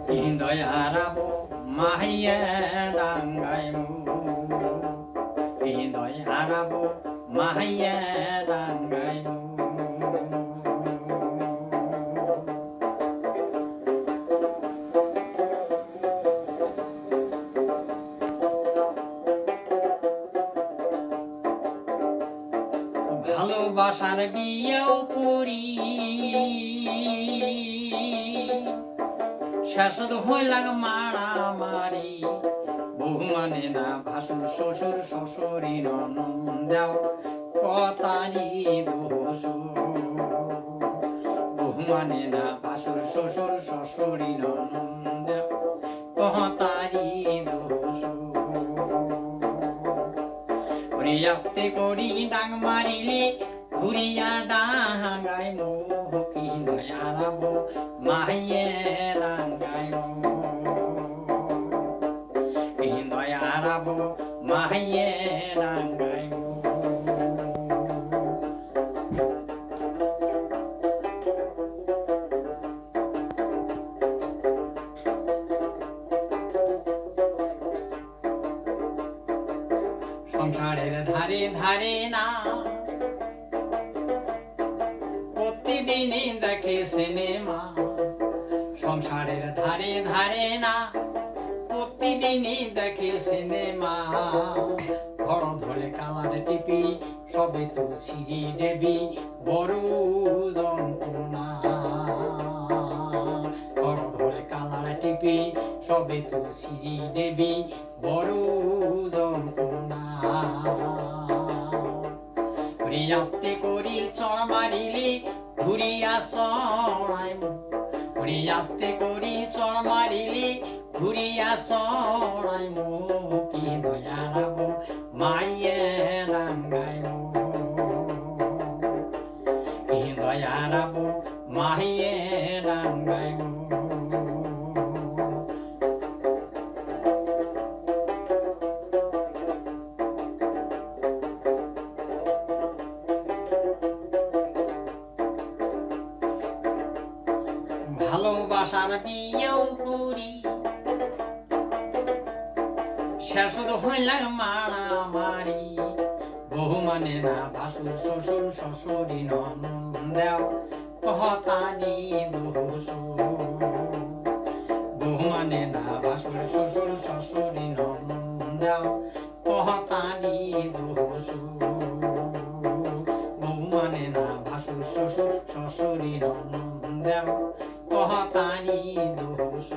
인도야라보 마히에 랑가이무 인도야라보 마히에 랑가이무 ভালোবাসার বিয়েও করি শাশুদ হইলাম মারামারি বহু মানে না ভাসুর শ্বশুর শ্বশুরি ননন্দাও কতারি দোষ বহু মানে না ভাসুর শ্বশুর শ্বশুরি ননন্দাও কতারি দোষ আস্তে করি ডাং মারিলে ঘুরিয়া ডাঙাই মুখি দয়ারাব মাহিয়ে ডাঙ্গাই দয়ারাব মাহিয়ে ডাঙ্গাই সংসারের ধারে ধারে না প্রতিদিনই দেখে সিনেমা সংসারের ধারে ধারে না প্রতিদিনই দেখে সিনেমা বড় ধরে কালার টিপি সবে তো সিঁড়ি দেবী বড় যন্ত্রণা বড় ধরে কালার টিপি সবে তো সিঁড়ি দেবী বড় যন্ত্রণা আস্তে করি চড় মারিলে ঘুরিয়া চড়াই আস্তে করি চড় মারিলে ঘুরিয়া চড়াই মুখি দয়ারাব মাইয়ে রাঙ্গাই দয়ারাব মাইয়ে রাঙ্গাই ভালোবাসার বিয়েও করি শাশুদ হইলাম মারামারি বহু মানে না ভাসুর শ্বশুর শ্বশুরি ননন্দাও কহতারি দোষ বহু মানে না ভাসুর শ্বশুর শ্বশুরি ননন্দাও কহতারি দোষ বহু মানে না ভাসুর শ্বশুর শ্বশুরি ননন্দাও কহতারি দোষ